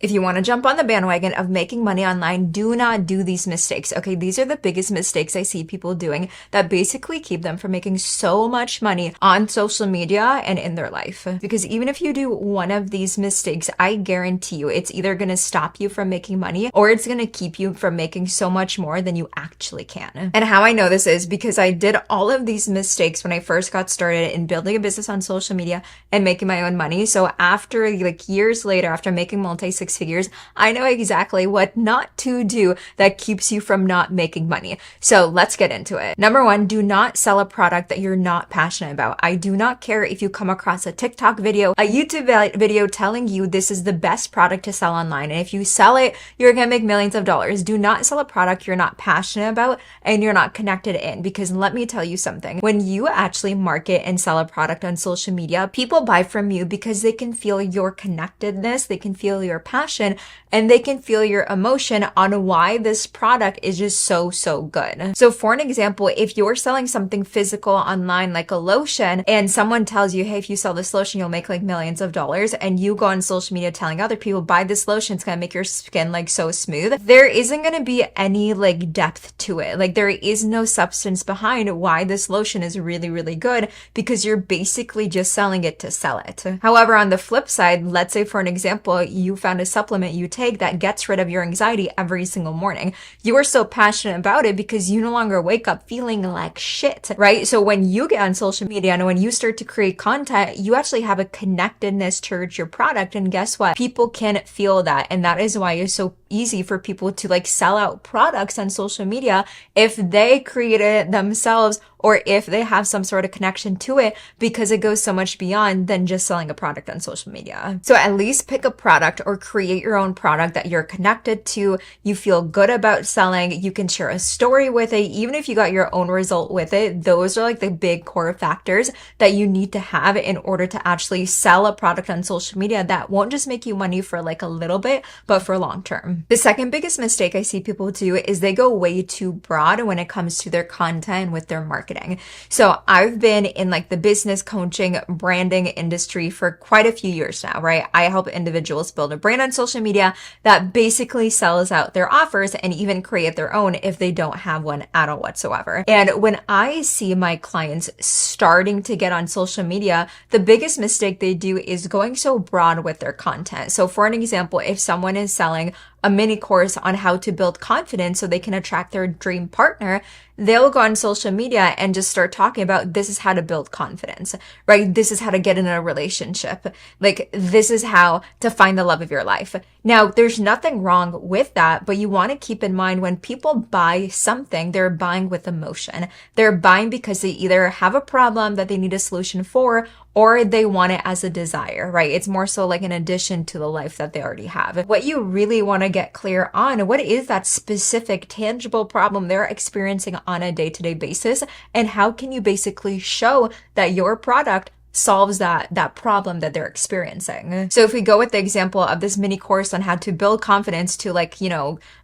If you want to jump on the bandwagon of making money online, do not do these mistakes. Okay, these are the biggest mistakes I see people doing that basically keep them from making so much money on social media and in their life. Because even if you do one of these mistakes, I guarantee you it's either going to stop you from making money or it's going to keep you from making so much more than you actually can. And how I know this is because I did all of these mistakes when I first got started in building a business on social media and making my own money. So after years later, after making multi-six figures, I know exactly what not to do that keeps you from not making money. So let's get into it. Number one, do not sell a product that you're not passionate about. I do not care if you come across a TikTok video, a YouTube video telling you this is the best product to sell online. And if you sell it, you're going to make millions of dollars. Do not sell a product you're not passionate about and you're not connected in, because let me tell you something. When you actually market and sell a product on social media, people buy from you because they can feel your connectedness, they can feel your passion, and they can feel your emotion on why this product is just so good. So for an example, if you're selling something physical online like a lotion and someone tells you, hey, if you sell this lotion, you'll make millions of dollars, and you go on social media telling other people, buy this lotion, it's gonna make your skin so smooth, there isn't gonna be any depth to it. There is no substance behind why this lotion is really good, because you're basically just selling it to sell it. However, on the flip side, let's say for an example, you found a supplement you take that gets rid of your anxiety every single morning. You are so passionate about it because you no longer wake up feeling like shit, right? So when you get on social media and when you start to create content, you actually have a connectedness towards your product. And guess what? People can feel that. And that is why it's so easy for people to sell out products on social media if they created it themselves or if they have some sort of connection to it, because it goes so much beyond than just selling a product on social media. So at least pick a product or create your own product that you're connected to, you feel good about selling, you can share a story with it, even if you got your own result with it. Those are the big core factors that you need to have in order to actually sell a product on social media that won't just make you money for a little bit, but for long term. The second biggest mistake I see people do is they go way too broad when it comes to their content with their marketing. So I've been in the business coaching branding industry for quite a few years now, right? I help individuals build a brand on social media that basically sells out their offers and even create their own if they don't have one at all whatsoever. And when I see my clients starting to get on social media, the biggest mistake they do is going so broad with their content. So for an example, if someone is selling a mini course on how to build confidence so they can attract their dream partner, they'll go on social media and just start talking about this is how to build confidence, right? This is how to get in a relationship. This is how to find the love of your life. Now, there's nothing wrong with that, but you want to keep in mind when people buy something, they're buying with emotion. They're buying because they either have a problem that they need a solution for, or they want it as a desire, right? It's more so an addition to the life that they already have. What you really want to get clear on, what is that specific tangible problem they're experiencing on a day-to-day basis, and how can you basically show that your product solves that problem that they're experiencing. So if we go with the example of this mini course on how to build confidence to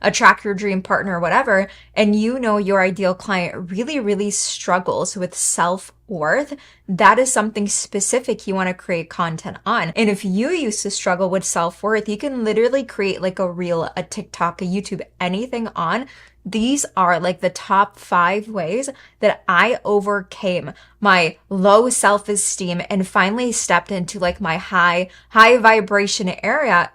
attract your dream partner or whatever, and your ideal client really struggles with self-worth, that is something specific you want to create content on. And if you used to struggle with self-worth, you can literally create a reel, a TikTok, a YouTube, anything on. These are the top 5 ways that I overcame my low self-esteem and finally stepped into my high vibration era,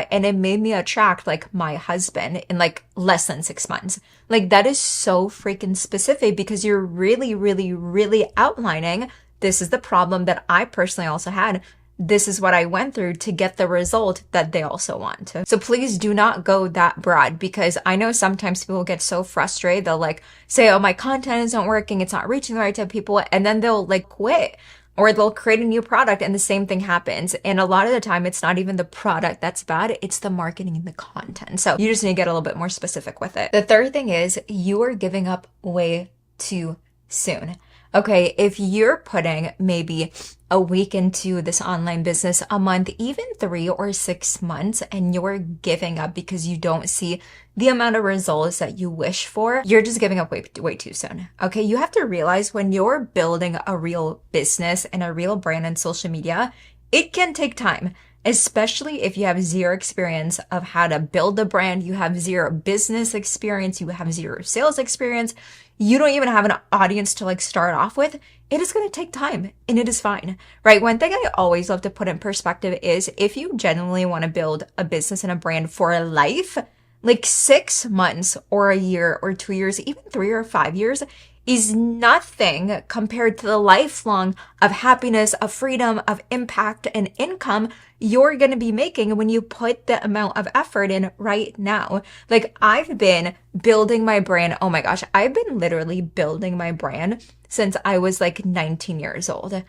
and it made me attract my husband in less than 6 months. That is so freaking specific because you're really outlining this is the problem that I personally also had. This is what I went through to get the result that they also want. So please do not go that broad, because I know sometimes people get so frustrated. They'll say, oh, my content isn't working. It's not reaching the right type of people. And then they'll quit, or they'll create a new product and the same thing happens. And a lot of the time it's not even the product that's bad. It's the marketing and the content. So you just need to get a little bit more specific with it. The third thing is you are giving up way too soon. Okay, if you're putting maybe a week into this online business, a month, even 3 or 6 months, and you're giving up because you don't see the amount of results that you wish for, you're just giving up way too soon. Okay, you have to realize when you're building a real business and a real brand on social media, it can take time. especially if you have zero experience of how to build a brand, you have zero business experience, you have zero sales experience, you don't even have an audience to like start off with. It is going to take time and it is fine, right? One thing I always love to put in perspective is if you genuinely want to build a business and a brand for life, like 6 months or a year or 2 years, even 3 or 5 years is nothing compared to the lifelong of happiness, of freedom, of impact and income you're going to be making when you put the amount of effort in right now. Like I've been building my brand. Oh my gosh, I've been literally building my brand since I was like 19 years old.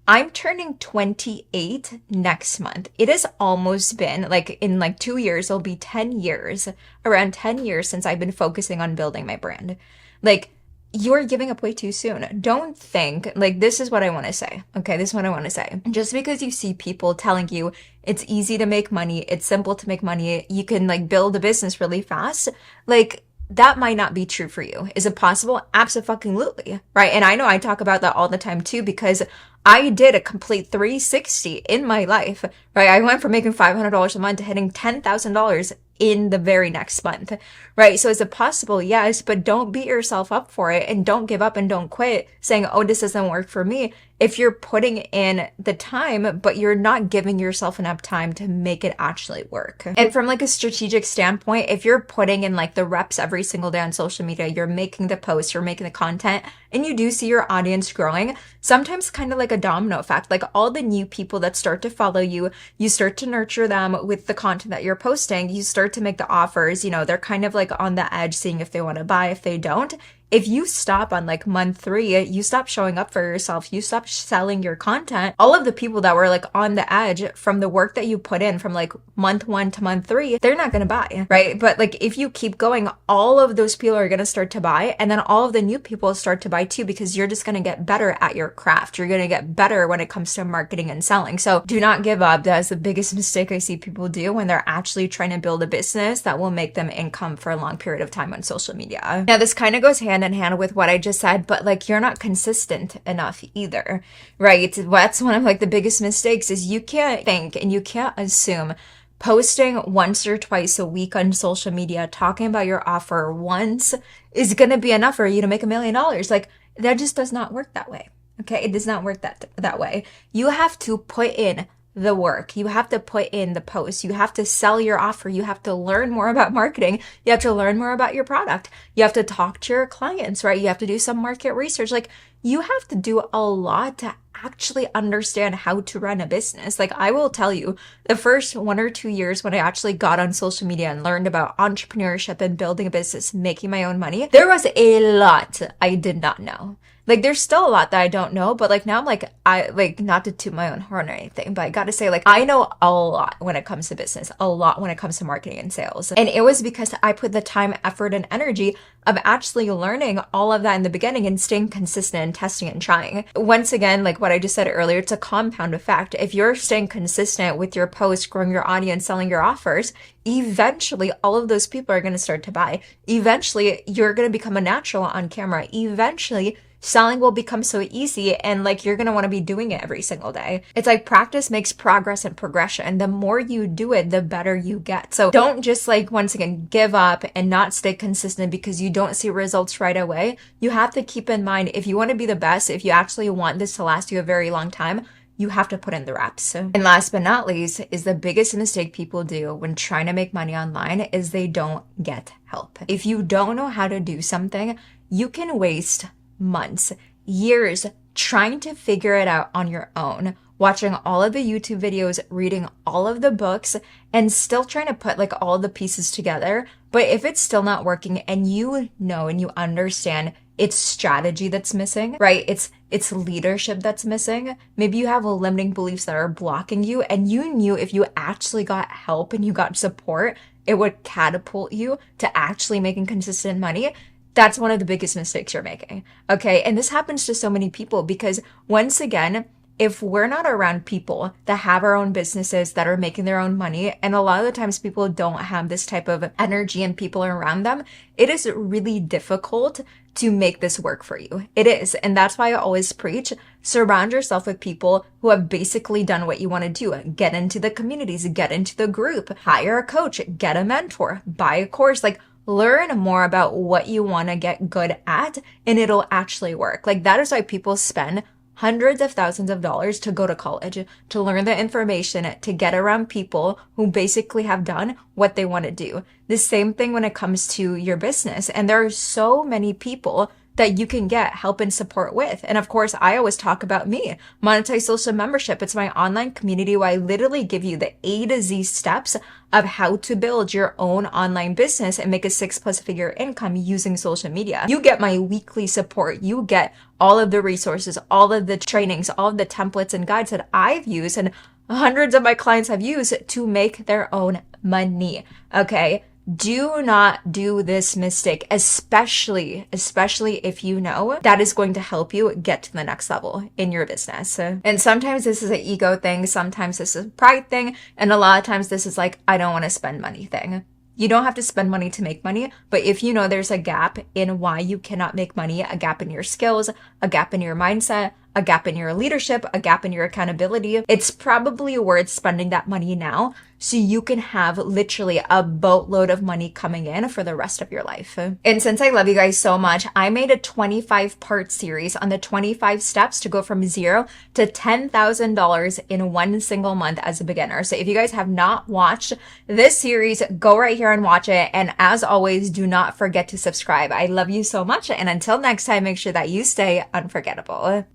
I'm turning 28 next month. It has almost been like in like 2 years, it'll be 10 years, around 10 years since I've been focusing on building my brand. Like you're giving up way too soon. Don't think, like, this is what I want to say. Okay, this is what I want to say. Just because you see people telling you it's easy to make money, it's simple to make money, you can like build a business really fast, like that might not be true for you. Is it possible? Absolutely. Right. And I know I talk about that all the time too, because I did a complete 360 in my life, right? I went from making $500 a month to hitting $10,000 in the very next month, right? So is it possible? Yes, but don't beat yourself up for it and don't give up and don't quit saying, oh, this doesn't work for me. If you're putting in the time, but you're not giving yourself enough time to make it actually work. And from like a strategic standpoint, if you're putting in like the reps every single day on social media, you're making the posts, you're making the content, and you do see your audience growing, sometimes kind of like a domino effect, like all the new people that start to follow you, you start to nurture them with the content that you're posting, you start to make the offers, you know, they're kind of like on the edge, seeing if they want to buy, if they don't. If you stop on like month 3, you stop showing up for yourself, you stop selling your content, all of the people that were like on the edge from the work that you put in from like month 1 to month 3, they're not going to buy, right? But like if you keep going, all of those people are going to start to buy, and then all of the new people start to buy too, because you're just going to get better at your craft. You're going to get better when it comes to marketing and selling. So do not give up. That's the biggest mistake I see people do when they're actually trying to build a business that will make them income for a long period of time on social media. Now, this kind of goes hand in hand with what I just said, but like you're not consistent enough either, right? That's one of like the biggest mistakes is you can't think and you can't assume posting once or twice a week on social media, talking about your offer once is going to be enough for you to make $1 million. Like that just does not work that way. Okay. It does not work that way. You have to put in the work. You have to put in the posts. You have to sell your offer. You have to learn more about marketing. You have to learn more about your product. You have to talk to your clients, right? You have to do some market research. Like you have to do a lot to actually understand how to run a business. Like I will tell you, the first 1 or 2 years when I actually got on social media and learned about entrepreneurship and building a business, making my own money, there was a lot I did not know. Like there's still a lot that I don't know, but like now I'm like, I like not to toot my own horn or anything, but I got to say like I know a lot when it comes to business, a lot when it comes to marketing and sales. And it was because I put the time, effort, and energy of actually learning all of that in the beginning and staying consistent and testing and trying. Once again, like what I just said earlier, it's a compound effect. If you're staying consistent with your posts, growing your audience, selling your offers, eventually all of those people are going to start to buy. Eventually you're going to become a natural on camera. Eventually selling will become so easy and like you're going to want to be doing it every single day. It's like practice makes progress and progression. The more you do it, the better you get. So don't just like once again give up and not stay consistent because you don't see results right away. You have to keep in mind, if you want to be the best, if you actually want this to last you a very long time, you have to put in the reps. And last but not least is the biggest mistake people do when trying to make money online is they don't get help. If you don't know how to do something, you can waste months, years trying to figure it out on your own, watching all of the YouTube videos, reading all of the books, and still trying to put like all the pieces together. But if it's still not working and you know and you understand it's strategy that's missing, right? It's leadership that's missing. Maybe you have limiting beliefs that are blocking you, and you knew if you actually got help and you got support, it would catapult you to actually making consistent money. That's one of the biggest mistakes you're making. Okay. And this happens to so many people because once again, if we're not around people that have our own businesses, that are making their own money, and a lot of the times people don't have this type of energy and people around them, it is really difficult to make this work for you. It is. And that's why I always preach, surround yourself with people who have basically done what you want to do. Get into the communities, get into the group, hire a coach, get a mentor, buy a course, like learn more about what you want to get good at, and it'll actually work. Like that is why people spend hundreds of thousands of dollars to go to college, to learn the information, to get around people who basically have done what they want to do. The same thing when it comes to your business. And there are so many people that you can get help and support with. And of course, I always talk about me, Monetize Social Membership. It's my online community where I literally give you the A to Z steps of how to build your own online business and make a 6+ figure income using social media. You get my weekly support. You get all of the resources, all of the trainings, all of the templates and guides that I've used and hundreds of my clients have used to make their own money. Okay. Do not do this mistake, especially if you know that is going to help you get to the next level in your business. And sometimes this is an ego thing. Sometimes this is a pride thing. And a lot of times this is like, I don't want to spend money thing. You don't have to spend money to make money, but if you know there's a gap in why you cannot make money, a gap in your skills, a gap in your mindset, a gap in your leadership, a gap in your accountability, it's probably worth spending that money now so you can have literally a boatload of money coming in for the rest of your life. And since I love you guys so much, I made a 25-part series on the 25 steps to go from $0 to $10,000 in one single month as a beginner. So if you guys have not watched this series, go right here and watch it. And as always, do not forget to subscribe. I love you so much. And until next time, make sure that you stay unforgettable.